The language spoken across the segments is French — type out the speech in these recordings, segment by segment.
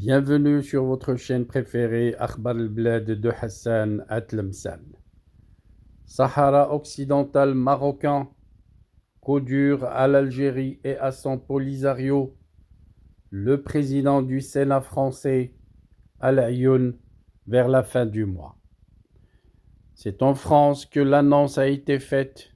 Bienvenue sur votre chaîne préférée Akhbar al-Blad de Hassan Atlemsan. Sahara occidental marocain, Côte-d'Ur à l'Algérie et à son Polisario, le président du Sénat français Al Ayoun vers la fin du mois. C'est en France que l'annonce a été faite.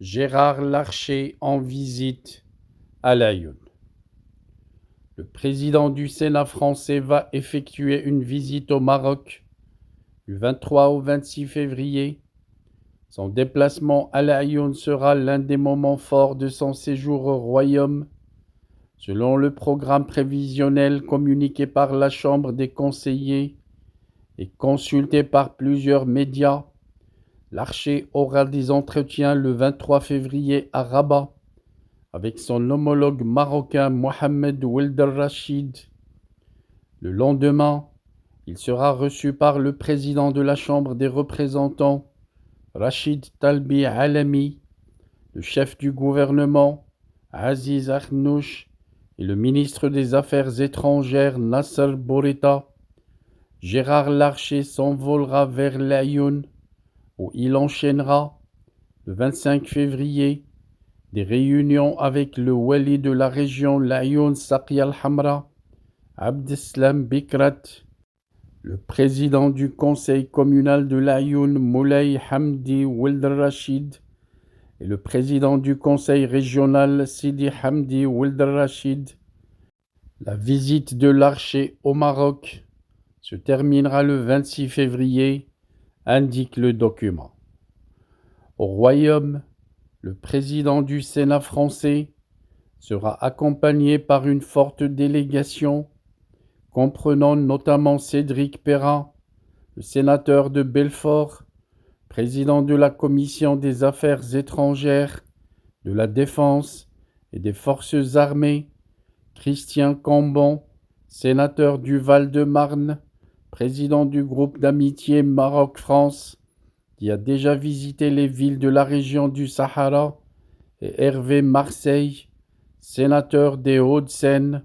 Gérard Larcher en visite à Al Ayoun. Le président du Sénat français va effectuer une visite au Maroc du 23 au 26 février. Son déplacement à Al Ayoun sera l'un des moments forts de son séjour au Royaume. Selon le programme prévisionnel communiqué par la Chambre des conseillers et consulté par plusieurs médias, Larcher aura des entretiens le 23 février à Rabat avec son homologue marocain Mohamed Ould Rachid. Le lendemain, il sera reçu par le président de la Chambre des représentants, Rachid Talbi Alami, le chef du gouvernement, Aziz Akhnouch, et le ministre des Affaires étrangères, Nasser Bourita. Gérard Larcher s'envolera vers Al Ayoun, où il enchaînera, le 25 février, des réunions avec le wali de la région Al Ayoun Saqi al-Hamra, Abdeslam Bikrat, le président du conseil communal de Al Ayoun Moulay Hamdi Ould Rachid et le président du conseil régional Sidi Hamdi Ould Rachid. La visite de Larcher au Maroc se terminera le 26 février, indique le document. Au Royaume, le président du Sénat français sera accompagné par une forte délégation comprenant notamment Cédric Perrin, le sénateur de Belfort, président de la Commission des Affaires étrangères, de la Défense et des Forces armées, Christian Cambon, sénateur du Val-de-Marne, président du groupe d'amitié Maroc-France, qui a déjà visité les villes de la région du Sahara, et Hervé Marseille, sénateur des Hauts-de-Seine,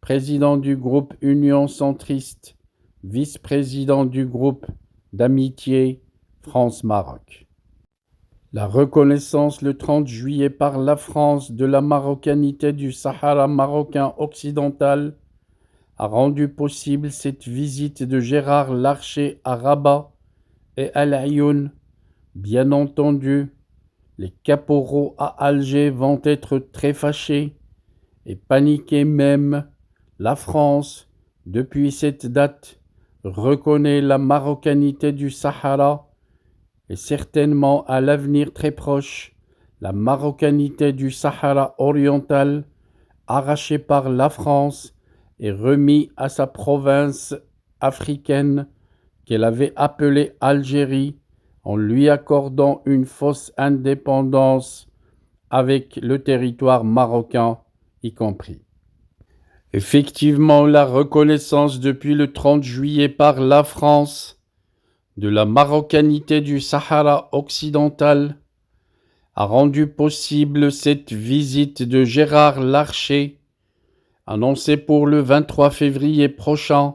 président du groupe Union centriste, vice-président du groupe d'amitié France-Maroc. La reconnaissance le 30 juillet par la France de la marocanité du Sahara marocain occidental a rendu possible cette visite de Gérard Larcher à Rabat et à Al Ayoun. Bien entendu, les caporaux à Alger vont être très fâchés et paniqués même. La France, depuis cette date, reconnaît la marocanité du Sahara et certainement à l'avenir très proche, la marocanité du Sahara oriental, arrachée par la France et remis à sa province africaine qu'elle avait appelée Algérie, en lui accordant une fausse indépendance avec le territoire marocain y compris. Effectivement, la reconnaissance depuis le 30 juillet par la France de la marocanité du Sahara occidental a rendu possible cette visite de Gérard Larcher, annoncée pour le 23 février prochain.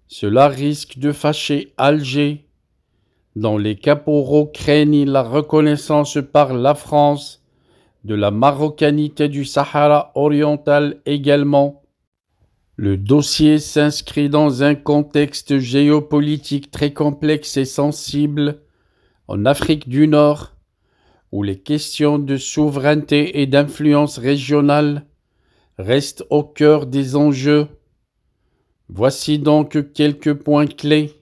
Cela risque de fâcher Alger, dont les caporaux craignent la reconnaissance par la France de la marocanité du Sahara oriental également. Le dossier s'inscrit dans un contexte géopolitique très complexe et sensible en Afrique du Nord, où les questions de souveraineté et d'influence régionale restent au cœur des enjeux. Voici donc quelques points clés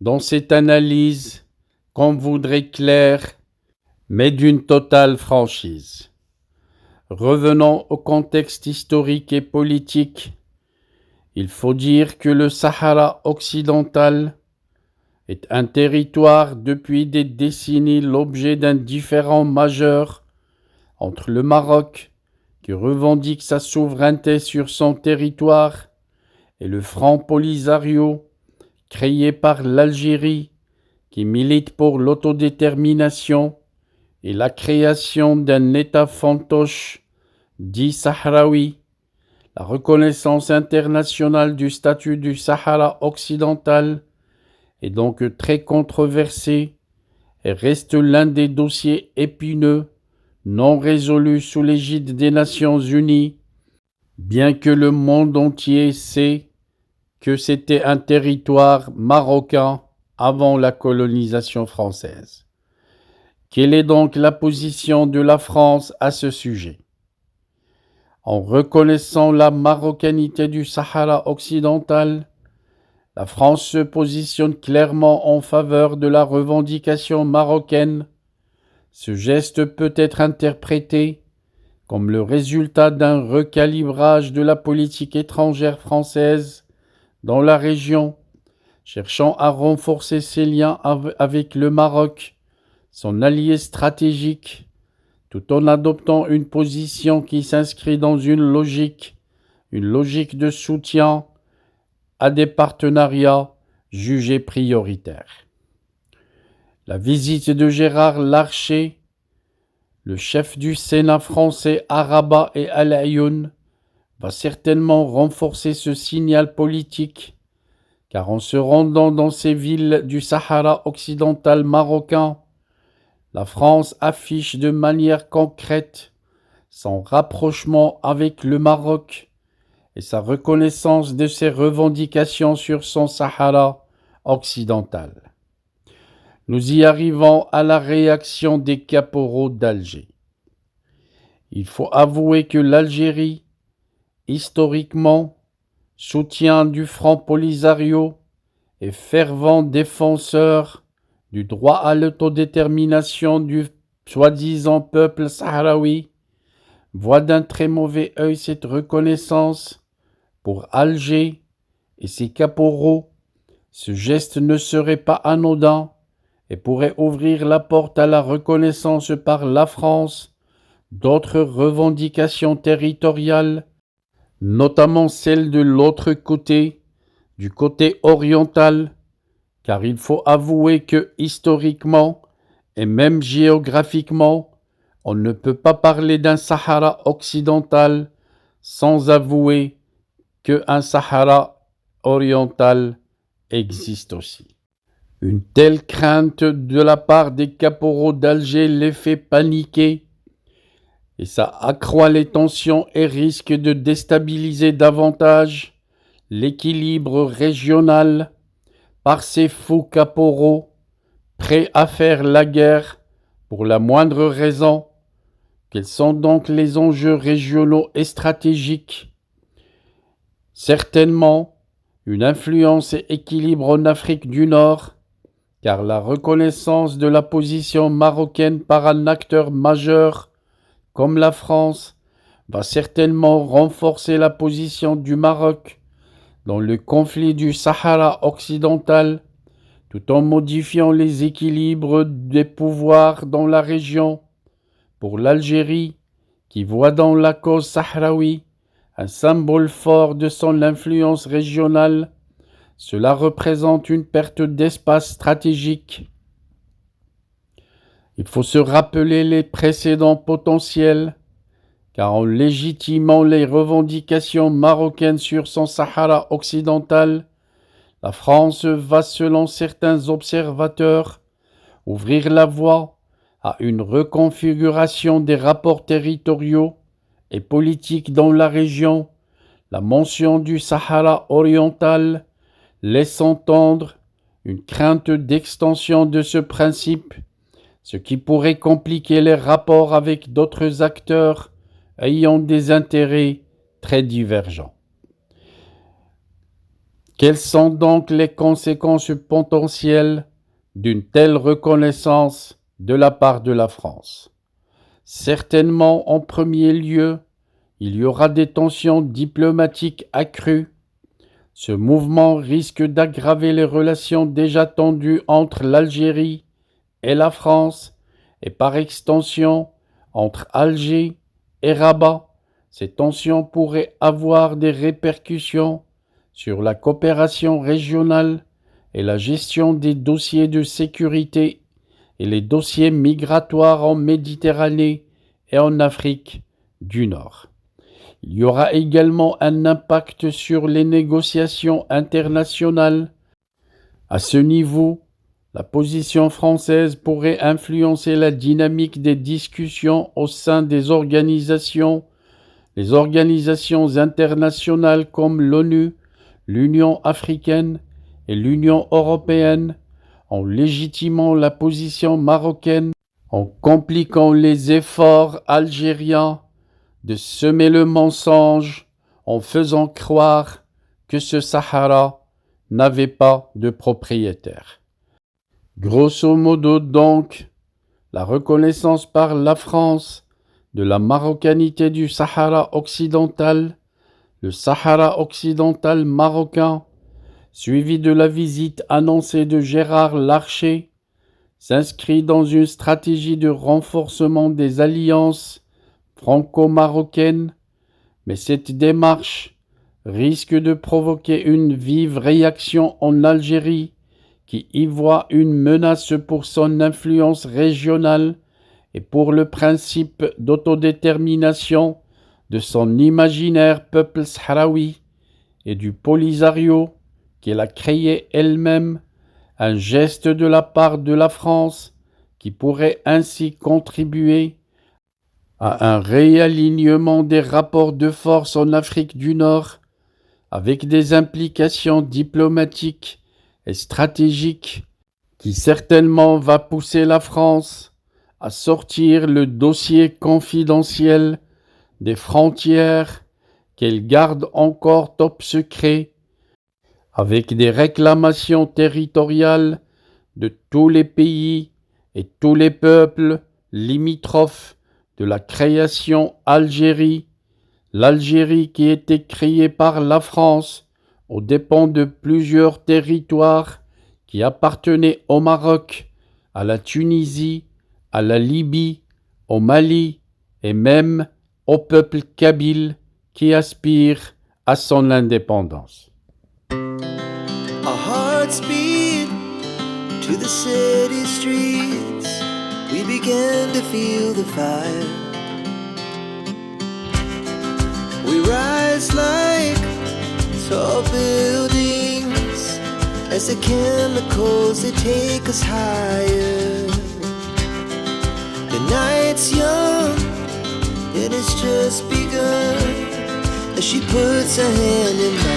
dans cette analyse qu'on voudrait claire, mais d'une totale franchise. Revenons au contexte historique et politique. Il faut dire que le Sahara occidental est un territoire depuis des décennies l'objet d'un différend majeur entre le Maroc, qui revendique sa souveraineté sur son territoire, et le Front Polisario, créé par l'Algérie, qui milite pour l'autodétermination et la création d'un État fantoche dit sahraoui. La reconnaissance internationale du statut du Sahara occidental est donc très controversée et reste l'un des dossiers épineux non résolus sous l'égide des Nations Unies, bien que le monde entier sait que c'était un territoire marocain avant la colonisation française. Quelle est donc la position de la France à ce sujet? En reconnaissant la marocanité du Sahara occidental, la France se positionne clairement en faveur de la revendication marocaine. Ce geste peut être interprété comme le résultat d'un recalibrage de la politique étrangère française dans la région, cherchant à renforcer ses liens avec le Maroc, son allié stratégique, tout en adoptant une position qui s'inscrit dans une logique de soutien à des partenariats jugés prioritaires. La visite de Gérard Larcher, le chef du Sénat français à Rabat et à Laayoune, va certainement renforcer ce signal politique, car en se rendant dans ces villes du Sahara occidental marocain, la France affiche de manière concrète son rapprochement avec le Maroc et sa reconnaissance de ses revendications sur son Sahara occidental. Nous y arrivons à la réaction des caporaux d'Alger. Il faut avouer que l'Algérie, historiquement, soutien du Front Polisario et fervent défenseur du droit à l'autodétermination du soi-disant peuple sahraoui, voit d'un très mauvais œil cette reconnaissance. Pour Alger et ses caporaux, ce geste ne serait pas anodin et pourrait ouvrir la porte à la reconnaissance par la France d'autres revendications territoriales, notamment celles de l'autre côté, du côté oriental, car il faut avouer que historiquement et même géographiquement, on ne peut pas parler d'un Sahara occidental sans avouer qu'un Sahara oriental existe aussi. Une telle crainte de la part des caporaux d'Alger les fait paniquer et ça accroît les tensions et risque de déstabiliser davantage l'équilibre régional par ces fous caporaux prêts à faire la guerre pour la moindre raison. Quels sont donc les enjeux régionaux et stratégiques? Certainement, une influence et équilibre en Afrique du Nord, car la reconnaissance de la position marocaine par un acteur majeur comme la France va certainement renforcer la position du Maroc dans le conflit du Sahara occidental, tout en modifiant les équilibres des pouvoirs dans la région. Pour l'Algérie, qui voit dans la cause sahraoui un symbole fort de son influence régionale, cela représente une perte d'espace stratégique. Il faut se rappeler les précédents potentiels, car en légitimant les revendications marocaines sur son Sahara occidental, la France va, selon certains observateurs, ouvrir la voie à une reconfiguration des rapports territoriaux et politiques dans la région. La mention du Sahara oriental laisse entendre une crainte d'extension de ce principe, ce qui pourrait compliquer les rapports avec d'autres acteurs ayant des intérêts très divergents. Quelles sont donc les conséquences potentielles d'une telle reconnaissance de la part de la France? Certainement, en premier lieu, il y aura des tensions diplomatiques accrues. Ce mouvement risque d'aggraver les relations déjà tendues entre l'Algérie et la France, et par extension entre Alger et Rabat. Ces tensions pourraient avoir des répercussions sur la coopération régionale et la gestion des dossiers de sécurité et les dossiers migratoires en Méditerranée et en Afrique du Nord. Il y aura également un impact sur les négociations internationales. À ce niveau, la position française pourrait influencer la dynamique des discussions au sein des organisations. Les organisations internationales comme l'ONU, l'Union africaine et l'Union européenne, en légitimant la position marocaine, en compliquant les efforts algériens de semer le mensonge en faisant croire que ce Sahara n'avait pas de propriétaire. Grosso modo donc, la reconnaissance par la France de la marocanité du Sahara occidental, le Sahara occidental marocain, suivi de la visite annoncée de Gérard Larcher, s'inscrit dans une stratégie de renforcement des alliances franco-marocaines, mais cette démarche risque de provoquer une vive réaction en Algérie qui y voit une menace pour son influence régionale et pour le principe d'autodétermination de son imaginaire peuple sahraoui et du Polisario qu'elle a créé elle-même, un geste de la part de la France qui pourrait ainsi contribuer à un réalignement des rapports de force en Afrique du Nord, avec des implications diplomatiques et stratégiques qui certainement va pousser la France à sortir le dossier confidentiel des frontières qu'elle garde encore top secret, avec des réclamations territoriales de tous les pays et tous les peuples limitrophes de la création Algérie, l'Algérie qui était créée par la France aux dépens de plusieurs territoires qui appartenaient au Maroc, à la Tunisie, à la Libye, au Mali et même au peuple kabyle qui aspire à son indépendance. Our hearts beat to the city streets. We began to feel the fire. We rise like tall buildings as the chemicals they take us higher. The night's young, it has just begun as she puts her hand in mine.